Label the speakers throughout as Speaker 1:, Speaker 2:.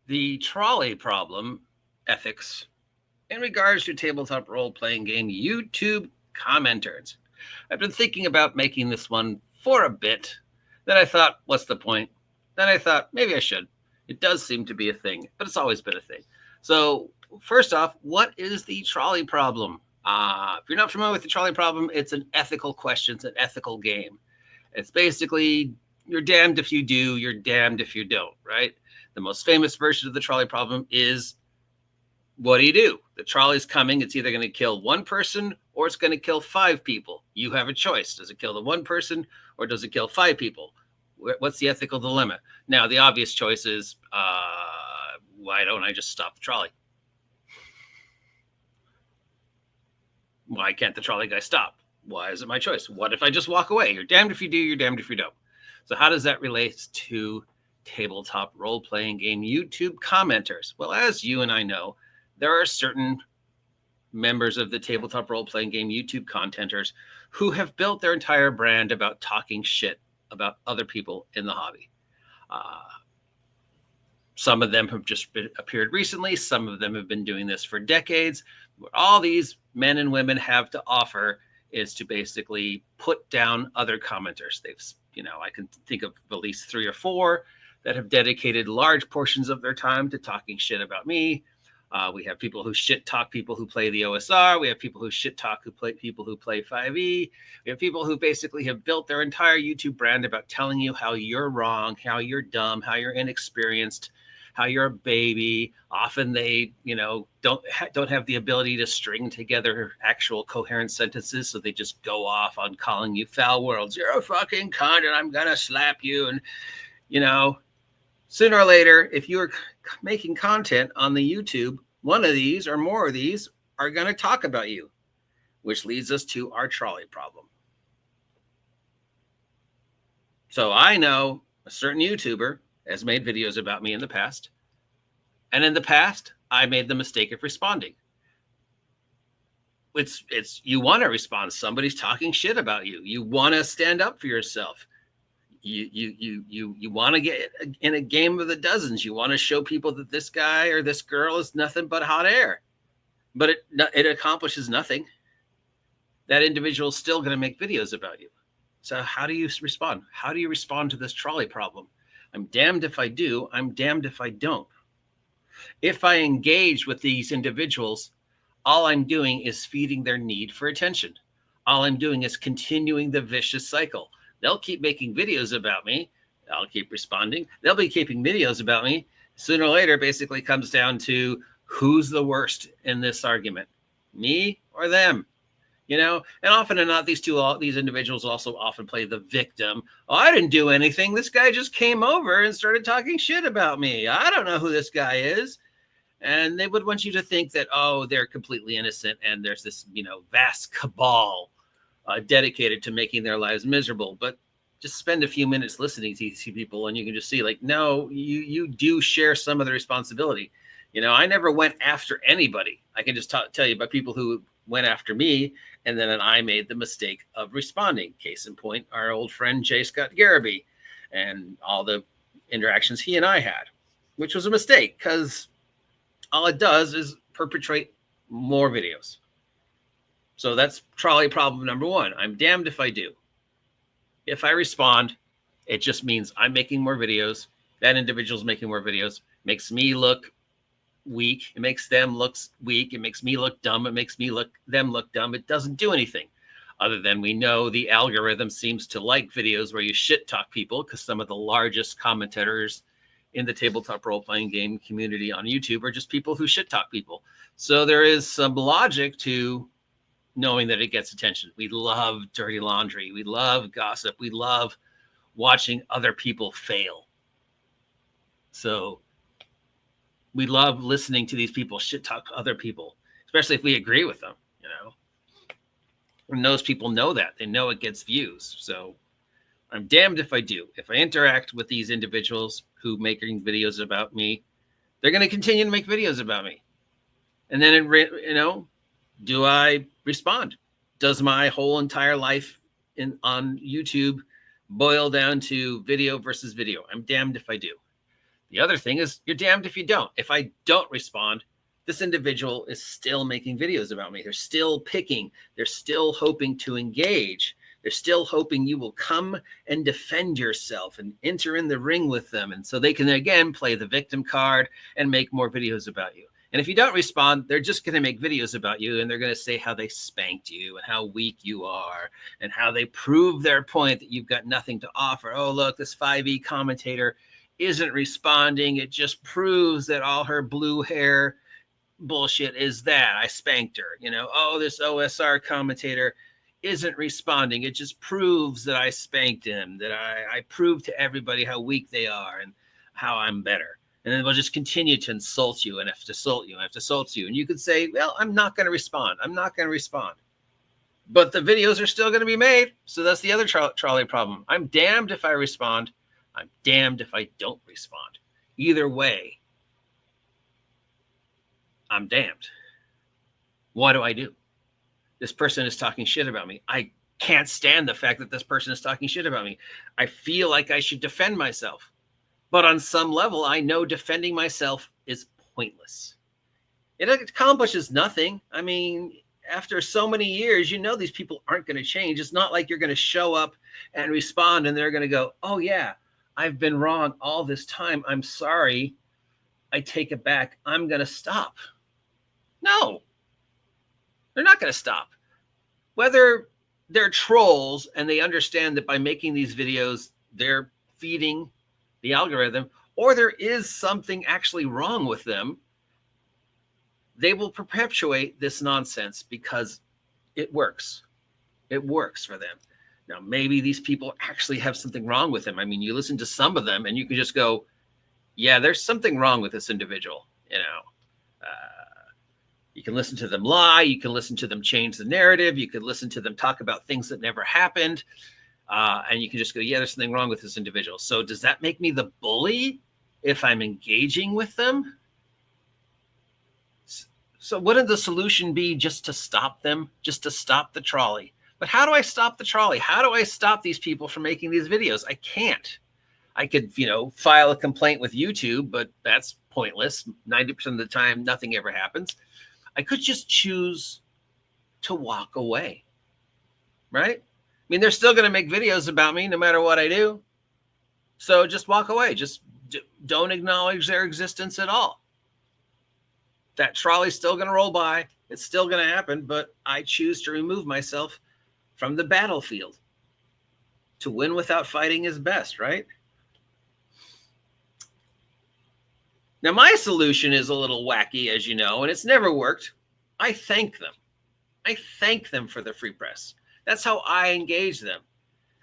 Speaker 1: The trolley problem ethics in regards to tabletop role-playing game YouTube commenters. I've been thinking about making this one for a bit. Then I thought, what's the point? Then I thought, maybe I should. It does seem to be a thing, but it's always been a thing. So first off, what is the trolley problem? If you're not familiar with the trolley problem, it's an ethical question. It's an ethical game. It's basically, you're damned if you do, you're damned if you don't, right? The most famous version of the trolley problem is, what do? The trolley's coming. It's either going to kill one person or it's going to kill 5 people. You have a choice. Does it kill the one person or does it kill 5 people? What's the ethical dilemma? Now, the obvious choice is, why don't I just stop the trolley? Why can't the trolley guy stop? Why is it my choice? What if I just walk away? You're damned if you do, you're damned if you don't. So how does that relate to tabletop role-playing game YouTube commenters? Well, as you and I know, there are certain members of the tabletop role-playing game YouTube contenters who have built their entire brand about talking shit about other people in the hobby. Some of them have just appeared recently. Some of them have been doing this for decades. What all these men and women have to offer is to basically put down other commenters. I can think of at least 3 or 4 that have dedicated large portions of their time to talking shit about me. We have people who shit talk people who play the OSR. We have people who shit talk people who play 5e. We have people who basically have built their entire YouTube brand about telling you how you're wrong, how you're dumb, how you're inexperienced, how you're a baby. Often they, don't have the ability to string together actual coherent sentences, so they just go off on calling you foul words. You're a fucking cunt, and I'm gonna slap you. And sooner or later, if you're making content on the YouTube, one of these or more of these are going to talk about you, which leads us to our trolley problem. So I know a certain YouTuber has made videos about me in the past. And in the past, I made the mistake of responding. It's you want to respond. Somebody's talking shit about you. You want to stand up for yourself. You want to get in a game of the dozens. You want to show people that this guy or this girl is nothing but hot air, but it accomplishes nothing. That individual is still going to make videos about you. So how do you respond? How do you respond to this trolley problem? I'm damned if I do. I'm damned if I don't. If I engage with these individuals, all I'm doing is feeding their need for attention. All I'm doing is continuing the vicious cycle. They'll keep making videos about me. I'll keep responding. They'll be keeping videos about me. Sooner or later, basically comes down to who's the worst in this argument, me or them. And often and not, these individuals also often play the victim. Oh, I didn't do anything. This guy just came over and started talking shit about me. I don't know who this guy is. And they would want you to think that, they're completely innocent and there's this, vast cabal dedicated to making their lives miserable. But just spend a few minutes listening to these people and you can just see, no, you do share some of the responsibility. I never went after anybody. I can just tell you about people who went after me, and then I made the mistake of responding. Case in point, our old friend J. Scott Garraby and all the interactions he and I had, which was a mistake because all it does is perpetrate more videos. So that's trolley problem number 1. I'm damned if I do. If I respond, it just means I'm making more videos. That individual's making more videos. Makes me look weak. It makes them look weak. It makes me look dumb. It makes them look dumb. It doesn't do anything other than we know the algorithm seems to like videos where you shit talk people, because some of the largest commentators in the tabletop role-playing game community on YouTube are just people who shit talk people. So there is some logic to knowing that it gets attention. We love dirty laundry. We love gossip. We love watching other people fail. So we love listening to these people shit talk other people, especially if we agree with them, And those people know that. They know it gets views. So I'm damned if I do. If I interact with these individuals who making videos about me, they're going to continue to make videos about me. And then, do I respond? Does my whole entire life on YouTube boil down to video versus video? I'm damned if I do. The other thing is you're damned if you don't. If I don't respond, this individual is still making videos about me. They're still picking. They're still hoping to engage. They're still hoping you will come and defend yourself and enter in the ring with them. And so they can, again, play the victim card and make more videos about you. And if you don't respond, they're just going to make videos about you, and they're going to say how they spanked you and how weak you are and how they prove their point that you've got nothing to offer. Oh, look, this 5e commentator isn't responding. It just proves that all her blue hair bullshit is that I spanked her. You know, oh, this OSR commentator isn't responding. It just proves that I spanked him, that I proved to everybody how weak they are and how I'm better. And then we'll just continue to insult you and have to assault you and have to assault you. And you could say, well, I'm not going to respond. I'm not going to respond. But the videos are still going to be made. So that's the other trolley problem. I'm damned if I respond. I'm damned if I don't respond. Either way, I'm damned. What do I do? This person is talking shit about me. I can't stand the fact that this person is talking shit about me. I feel like I should defend myself. But on some level, I know defending myself is pointless. It accomplishes nothing. I mean, after so many years, you know these people aren't going to change. It's not like you're going to show up and respond and they're going to go, oh, yeah, I've been wrong all this time. I'm sorry. I take it back. I'm going to stop. No, they're not going to stop. Whether they're trolls and they understand that by making these videos, they're feeding the algorithm, or there is something actually wrong with them, they will perpetuate this nonsense because it works. It works for them. Now, maybe these people actually have something wrong with them. I mean, you listen to some of them and you can just go, yeah, there's something wrong with this individual. You know, you can listen to them lie. You can listen to them change the narrative. You can listen to them talk about things that never happened. And you can just go, yeah, there's something wrong with this individual. So does that make me the bully if I'm engaging with them? So wouldn't the solution be just to stop them, just to stop the trolley? But how do I stop the trolley? How do I stop these people from making these videos? I can't. I could, file a complaint with YouTube, but that's pointless. 90% of the time, nothing ever happens. I could just choose to walk away, right? I mean, they're still going to make videos about me no matter what I do. So just walk away. Just don't acknowledge their existence at all. That trolley's still going to roll by. It's still going to happen, but I choose to remove myself from the battlefield. To win without fighting is best, right? Now, my solution is a little wacky, as you know, and it's never worked. I thank them. I thank them for the free press. That's how I engage them.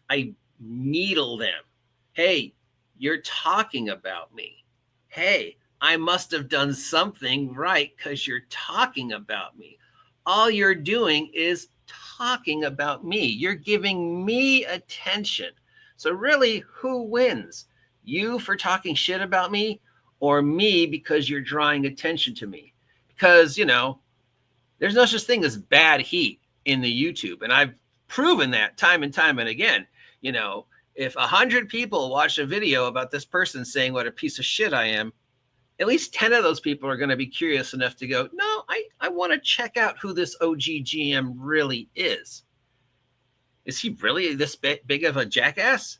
Speaker 1: I needle them. Hey, you're talking about me. Hey, I must have done something right because you're talking about me. All you're doing is talking about me. You're giving me attention. So really, who wins? You for talking shit about me, or me because you're drawing attention to me? Because, there's no such thing as bad heat in the YouTube. And I've proven that time and time and again. If 100 people watch a video about this person saying what a piece of shit I am, at least 10 of those people are going to be curious enough to go, no, I want to check out who this OGGM really is. Is he really this big of a jackass?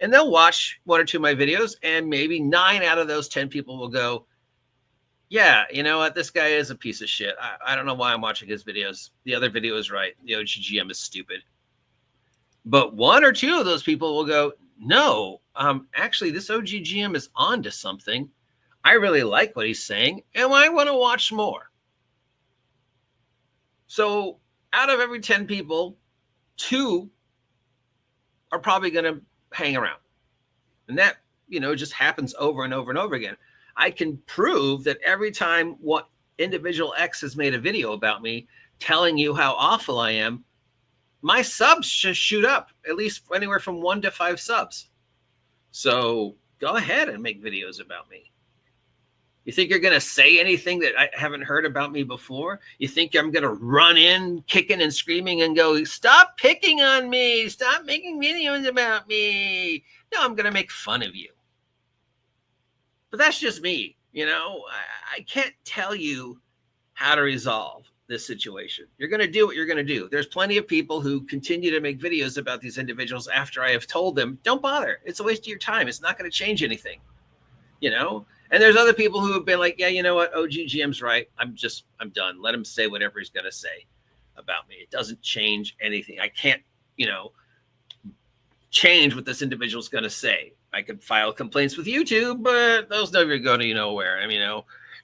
Speaker 1: And they'll watch 1 or 2 of my videos, and maybe 9 out of those 10 people will go, yeah, you know what? This guy is a piece of shit. I don't know why I'm watching his videos. The other video is right. The OGGM is stupid. But 1 or 2 of those people will go, no, actually, this OGGM is onto something. I really like what he's saying, and I want to watch more. So out of every 10 people, 2 are probably going to hang around. And that, just happens over and over and over again. I can prove that every time what individual X has made a video about me telling you how awful I am, my subs just shoot up, at least anywhere from 1 to 5 subs. So go ahead and make videos about me. You think you're going to say anything that I haven't heard about me before? You think I'm going to run in kicking and screaming and go, stop picking on me. Stop making videos about me. No, I'm going to make fun of you. But that's just me. I can't tell you how to resolve this situation. You're going to do what you're going to do. There's plenty of people who continue to make videos about these individuals after I have told them, don't bother. It's a waste of your time. It's not going to change anything, And there's other people who have been like, yeah, you know what? OGGM's right. I'm done. Let him say whatever he's going to say about me. It doesn't change anything. I can't, change what this individual's going to say. I could file complaints with YouTube, but those never go to nowhere.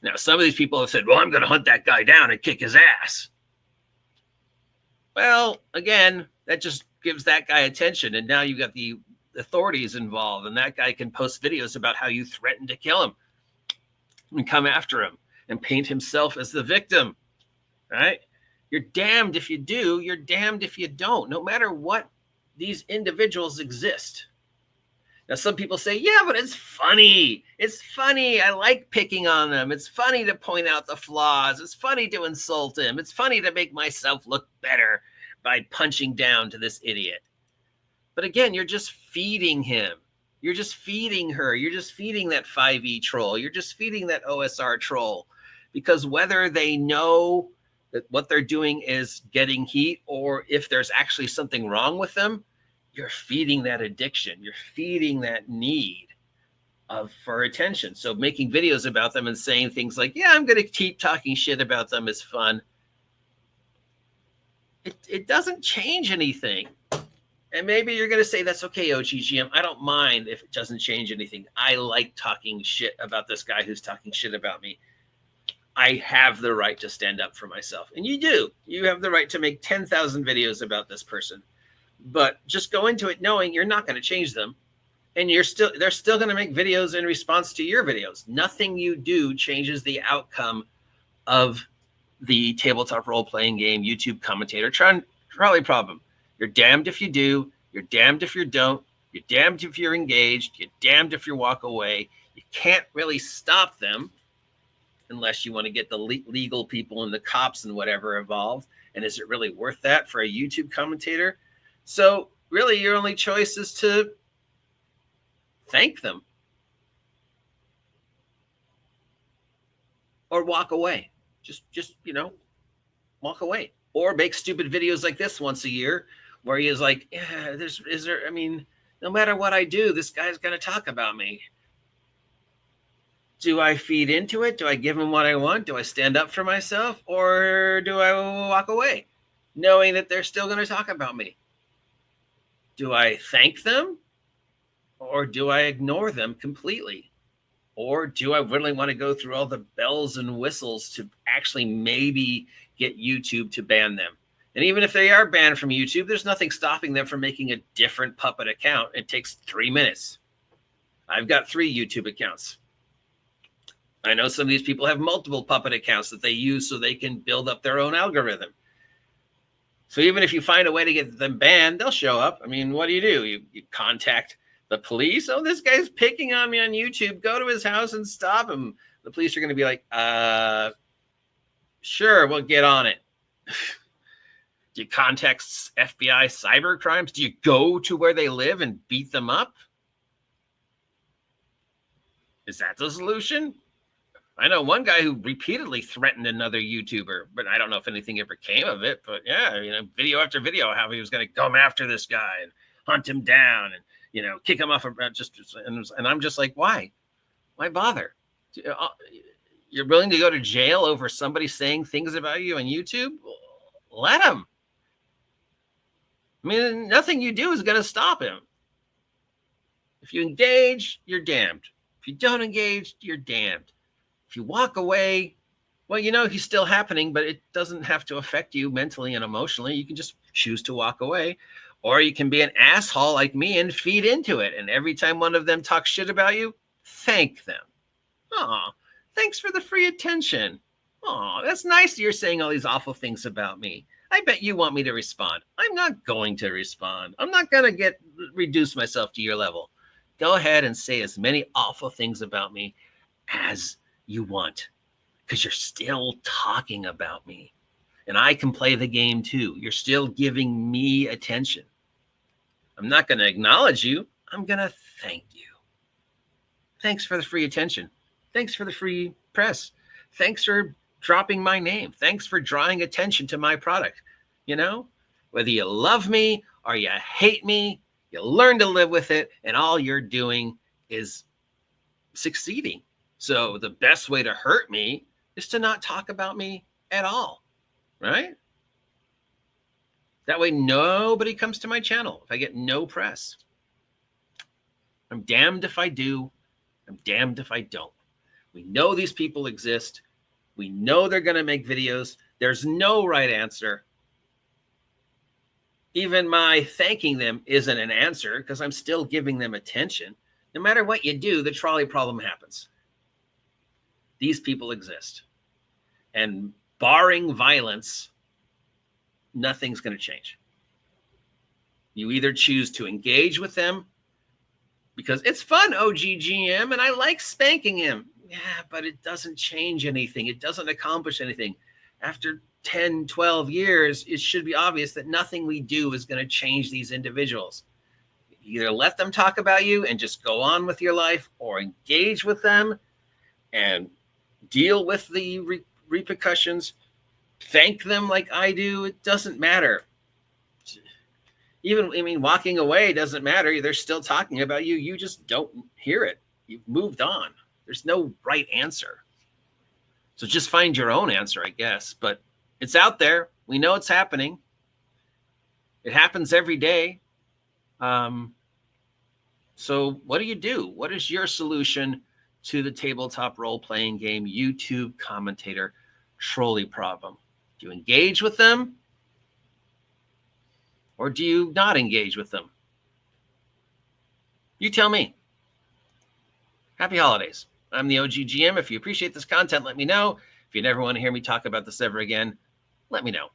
Speaker 1: Now some of these people have said, well, I'm going to hunt that guy down and kick his ass. Well, again, that just gives that guy attention. And now you got the authorities involved, and that guy can post videos about how you threatened to kill him and come after him and paint himself as the victim, right? You're damned if you do, you're damned if you don't, no matter what these individuals exist. Now, some people say, yeah, but it's funny. It's funny. I like picking on them. It's funny to point out the flaws. It's funny to insult him. It's funny to make myself look better by punching down to this idiot. But again, you're just feeding him. You're just feeding her. You're just feeding that 5e troll. You're just feeding that OSR troll. Because whether they know that what they're doing is getting heat or if there's actually something wrong with them, you're feeding that addiction. You're feeding that need for attention. So making videos about them and saying things like, yeah, I'm going to keep talking shit about them is fun. It doesn't change anything. And maybe you're going to say, that's okay, OGGM. I don't mind if it doesn't change anything. I like talking shit about this guy who's talking shit about me. I have the right to stand up for myself. And you do. You have the right to make 10,000 videos about this person. But just go into it knowing you're not going to change them. And they're still going to make videos in response to your videos. Nothing you do changes the outcome of the tabletop role-playing game YouTube commentator trolley problem. You're damned if you do. You're damned if you don't. You're damned if you're engaged. You're damned if you walk away. You can't really stop them unless you want to get the legal people and the cops and whatever involved. And is it really worth that for a YouTube commentator? So really your only choice is to thank them or walk away. Just walk away, or make stupid videos like this once a year where he is like, yeah, no matter what I do, this guy's going to talk about me. Do I feed into it? Do I give him what I want? Do I stand up for myself, or do I walk away knowing that they're still going to talk about me? Do I thank them, or do I ignore them completely? Or do I really want to go through all the bells and whistles to actually maybe get YouTube to ban them? And even if they are banned from YouTube, there's nothing stopping them from making a different puppet account. It takes 3 minutes. I've got 3 YouTube accounts. I know some of these people have multiple puppet accounts that they use so they can build up their own algorithm. So even if you find a way to get them banned, they'll show up. I mean, what do? You contact the police. Oh, this guy's picking on me on YouTube. Go to his house and stop him. The police are going to be like, sure, we'll get on it. Do you contact FBI cyber crimes? Do you go to where they live and beat them up? Is that the solution? I know one guy who repeatedly threatened another YouTuber, but I don't know if anything ever came of it. But yeah, video after video, how he was going to come after this guy and hunt him down and, kick him off. And I'm just like, why? Why bother? You're willing to go to jail over somebody saying things about you on YouTube? Let him. I mean, nothing you do is going to stop him. If you engage, you're damned. If you don't engage, you're damned. If you walk away, well, he's still happening, but it doesn't have to affect you mentally and emotionally. You can just choose to walk away, or you can be an asshole like me and feed into it. And every time one of them talks shit about you, thank them. Oh, thanks for the free attention. Oh, that's nice that you're saying all these awful things about me. I bet you want me to respond. I'm not going to respond. I'm not going to reduce myself to your level. Go ahead and say as many awful things about me as you want, because you're still talking about me. And I can play the game too. You're still giving me attention. I'm not going to acknowledge you. I'm going to thank you. Thanks for the free attention. Thanks for the free press. Thanks for dropping my name. Thanks for drawing attention to my product. You know, whether you love me or you hate me, you learn to live with it, and all you're doing is succeeding. So the best way to hurt me is to not talk about me at all, right? That way nobody comes to my channel if I get no press. I'm damned if I do. I'm damned if I don't. We know these people exist. We know they're going to make videos. There's no right answer. Even my thanking them isn't an answer because I'm still giving them attention. No matter what you do, the trolley problem happens. These people exist. And barring violence, nothing's going to change. You either choose to engage with them because it's fun, OGGM, and I like spanking him. Yeah, but it doesn't change anything. It doesn't accomplish anything. After 10, 12 years, it should be obvious that nothing we do is going to change these individuals. Either let them talk about you and just go on with your life, or engage with them and deal with the repercussions. Thank them like I do. It doesn't matter. Even, walking away doesn't matter. They're still talking about you. You just don't hear it. You've moved on. There's no right answer. So just find your own answer, I guess. But it's out there. We know it's happening. It happens every day. So what do? What is your solution to the tabletop role-playing game YouTube commentator trolley problem? Do you engage with them? Or do you not engage with them? You tell me. Happy holidays. I'm the OGGM. If you appreciate this content, let me know. If you never want to hear me talk about this ever again, let me know.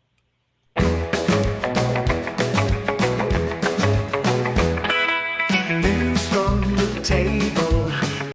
Speaker 2: News from the table.